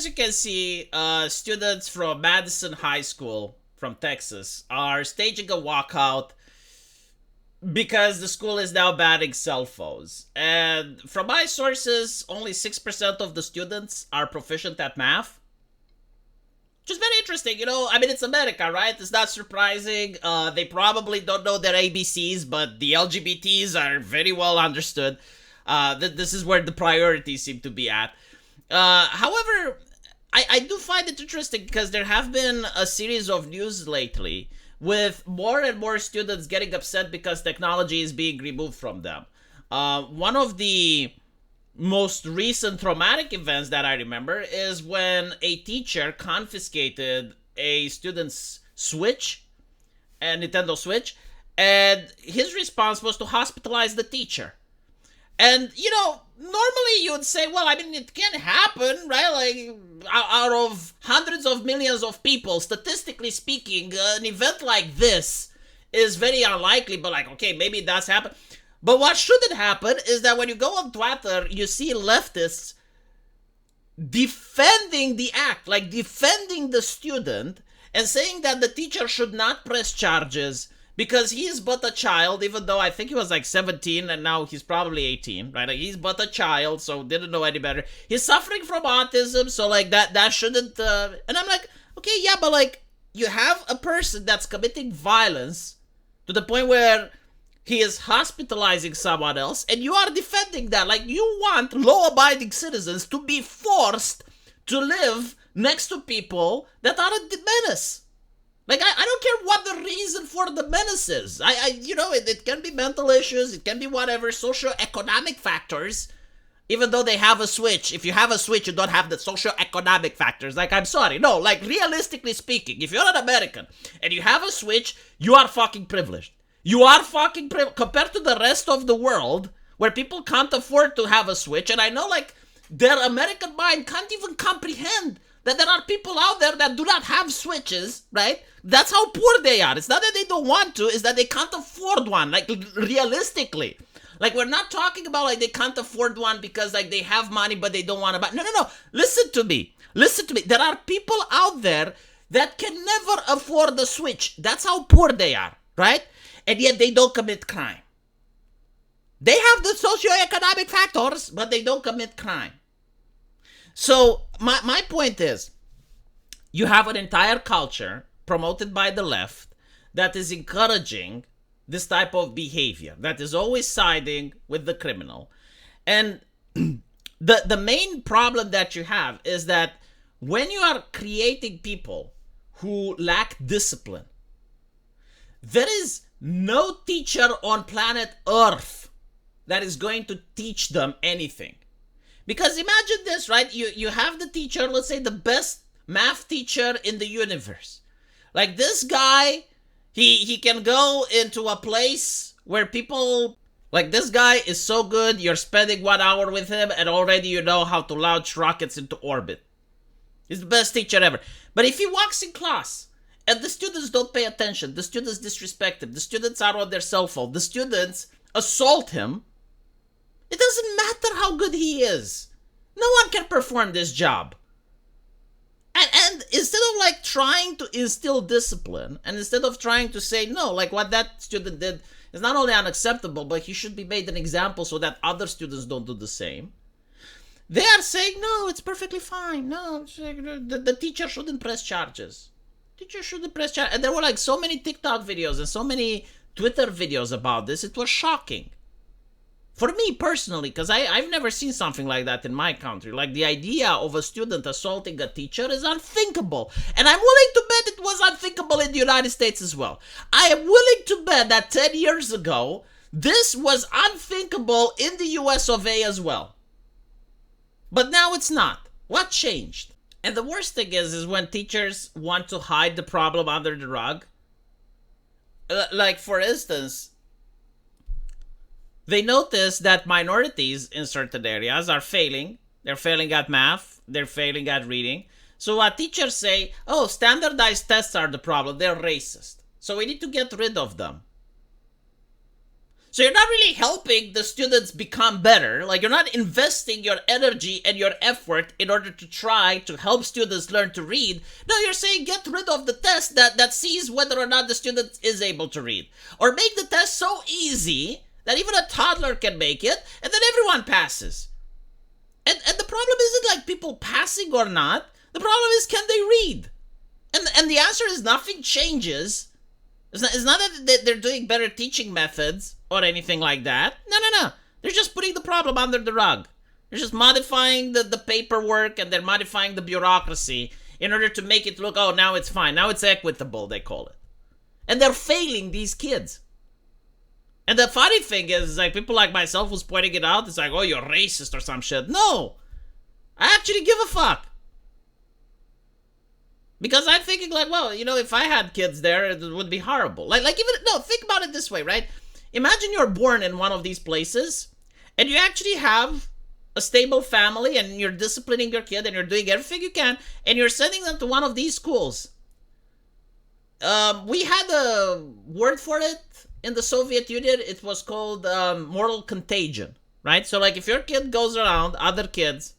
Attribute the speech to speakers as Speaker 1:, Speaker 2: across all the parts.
Speaker 1: you can see, students from Madison High School from Texas are staging a walkout because the school is now banning cell phones. And from my sources, only 6% of the students are proficient at math. Which is very interesting, I mean, it's America, right? It's not surprising. They probably don't know their ABCs, but the LGBTs are very well understood. This is where the priorities seem to be at. However, I do find it interesting because there have been a series of news lately with more and more students getting upset because technology is being removed from them. One of the most recent traumatic events that I remember is when a teacher confiscated a student's Switch, a Nintendo Switch, and his response was to hospitalize the teacher. And, normally you would say, well, I mean, it can happen, right? Like, out of hundreds of millions of people, statistically speaking, an event like this is very unlikely, but like, okay, maybe it does happen. But what shouldn't happen is that when you go on Twitter, you see leftists defending the act, like defending the student and saying that the teacher should not press charges because he is but a child, even though I think he was like 17 and now he's probably 18, right? Like, he's but a child, so didn't know any better. He's suffering from autism, so like that shouldn't, and I'm like, okay, yeah, but like, you have a person that's committing violence to the point where he is hospitalizing someone else, and you are defending that. Like, you want law-abiding citizens to be forced to live next to people that are a menace. Like, I don't care what the reason for the menace is. It can be mental issues, it can be whatever, socio-economic factors. Even though they have a Switch, if you have a Switch, you don't have the socio-economic factors. Like, I'm sorry. No, like, realistically speaking, if you're an American and you have a Switch, you are fucking privileged. You are fucking privileged compared to the rest of the world where people can't afford to have a Switch. And I know, like, their American mind can't even comprehend that there are people out there that do not have Switches, right? That's how poor they are. It's not that they don't want to, it's that they can't afford one, like, realistically. Like, we're not talking about, like, they can't afford one because, like, they have money but they don't want to buy. No. Listen to me. There are people out there that can never afford the Switch. That's how poor they are, right? And yet they don't commit crime. They have the socioeconomic factors, but they don't commit crime. So, my point is, you have an entire culture promoted by the left that is encouraging this type of behavior, that is always siding with the criminal. And the main problem that you have is that when you are creating people who lack discipline, there is no teacher on planet Earth that is going to teach them anything. Because imagine this, right? You have the teacher, let's say the best math teacher in the universe. Like, this guy, he can go into a place where people, like, this guy is so good, you're spending 1 hour with him and already you know how to launch rockets into orbit. He's the best teacher ever. But if he walks in class and the students don't pay attention, the students disrespect him, the students are on their cell phone, the students assault him, it doesn't matter how good he is. No one can perform this job. And instead of, like, trying to instill discipline, and instead of trying to say, no, like, what that student did is not only unacceptable, but he should be made an example so that other students don't do the same, they are saying, no, it's perfectly fine. No, the teacher shouldn't press charges. Teacher shouldn't press charges. And there were, like, so many TikTok videos and so many Twitter videos about this. It was shocking. For me personally, because I've never seen something like that in my country. Like, the idea of a student assaulting a teacher is unthinkable. And I'm willing to bet it was unthinkable in the United States as well. I am willing to bet that 10 years ago, this was unthinkable in the US of A as well. But now it's not. What changed? And the worst thing is when teachers want to hide the problem under the rug. Like, for instance, they notice that minorities in certain areas are failing. They're failing at math. They're failing at reading. So what teachers say, oh, standardized tests are the problem. They're racist. So we need to get rid of them. So you're not really helping the students become better. Like, you're not investing your energy and your effort in order to try to help students learn to read. No, you're saying get rid of the test that sees whether or not the student is able to read. Or make the test so easy that even a toddler can make it, and then everyone passes. And the problem isn't like people passing or not. The problem is, can they read? And the answer is nothing changes. It's not that they're doing better teaching methods or anything like that. No. They're just putting the problem under the rug. They're just modifying the paperwork, and they're modifying the bureaucracy in order to make it look, oh, now it's fine. Now it's equitable, they call it. And they're failing these kids. And the funny thing is, like, people like myself who's pointing it out, it's like, oh, you're racist or some shit. No! I actually give a fuck. Because I'm thinking, like, well, you know, if I had kids there, it would be horrible. Think about it this way, right? Imagine you're born in one of these places, and you actually have a stable family, and you're disciplining your kid, and you're doing everything you can, and you're sending them to one of these schools. We had a word for it in the Soviet Union. It was called moral contagion, right? So, like, if your kid goes around other kids,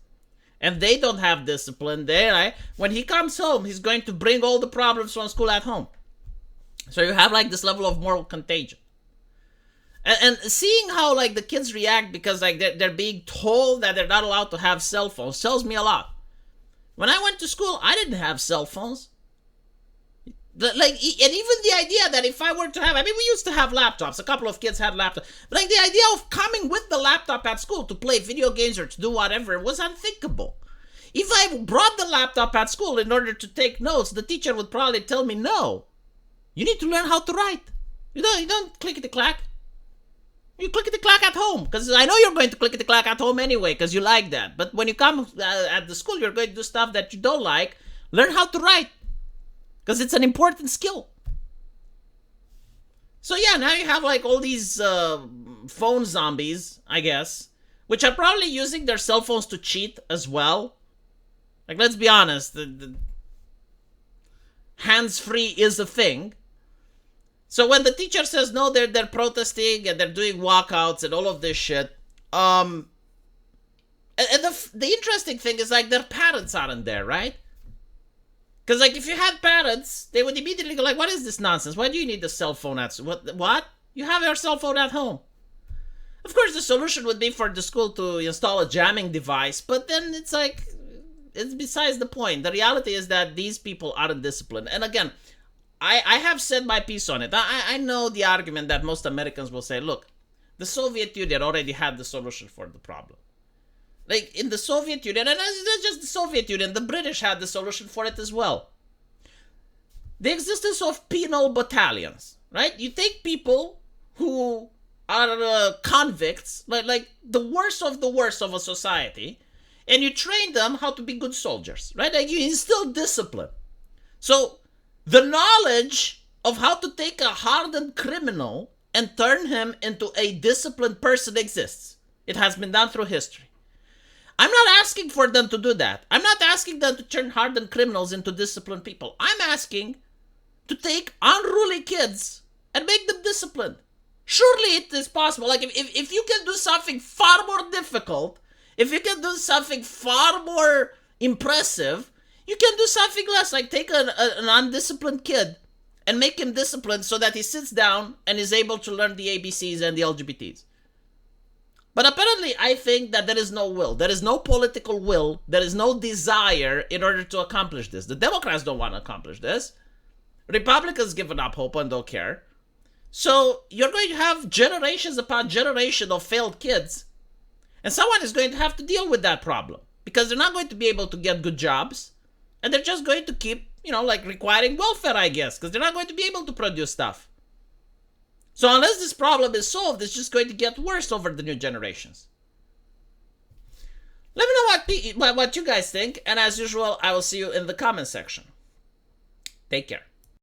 Speaker 1: and they don't have discipline, when he comes home, he's going to bring all the problems from school at home. So you have, like, this level of moral contagion. And seeing how, like, the kids react because, like, they're being told that they're not allowed to have cell phones tells me a lot. When I went to school, I didn't have cell phones. And even the idea that if I were to have, I mean, we used to have laptops. A couple of kids had laptops. But, like, the idea of coming with the laptop at school to play video games or to do whatever was unthinkable. If I brought the laptop at school in order to take notes, the teacher would probably tell me, no, you need to learn how to write. You don't clickety-clack. You clickety-clack at home. Because I know you're going to clickety-clack at home anyway, because you like that. But when you come at the school, you're going to do stuff that you don't like. Learn how to write. Because it's an important skill. So yeah, now you have, like, all these phone zombies, I guess, which are probably using their cell phones to cheat as well. Like, let's be honest, the hands-free is a thing. So when the teacher says no, they're protesting and they're doing walkouts and all of this shit. And the interesting thing is, like, their parents aren't there, right? Because, like, if you had parents, they would immediately go, like, what is this nonsense? Why do you need the cell phone at school? What? You have your cell phone at home. Of course, the solution would be for the school to install a jamming device, but then it's like, it's besides the point. The reality is that these people aren't disciplined. And again, I have said my piece on it. I know the argument that most Americans will say, look, the Soviet Union already had the solution for the problem. Like, in the Soviet Union, and it's not just the Soviet Union, the British had the solution for it as well. The existence of penal battalions, right? You take people who are convicts, like the worst of a society, and you train them how to be good soldiers, right? Like, you instill discipline. So, the knowledge of how to take a hardened criminal and turn him into a disciplined person exists. It has been done through history. I'm not asking for them to do that. I'm not asking them to turn hardened criminals into disciplined people. I'm asking to take unruly kids and make them disciplined. Surely it is possible. Like, if you can do something far more difficult, if you can do something far more impressive, you can do something less. Like, take an undisciplined kid and make him disciplined so that he sits down and is able to learn the ABCs and the LGBTs. But apparently, I think that there is no will. There is no political will. There is no desire in order to accomplish this. The Democrats don't want to accomplish this. Republicans given up hope and don't care. So you're going to have generations upon generation of failed kids. And someone is going to have to deal with that problem. Because they're not going to be able to get good jobs. And they're just going to keep, like, requiring welfare, I guess. Because they're not going to be able to produce stuff. So unless this problem is solved, it's just going to get worse over the new generations. Let me know what you guys think. And as usual, I will see you in the comment section. Take care.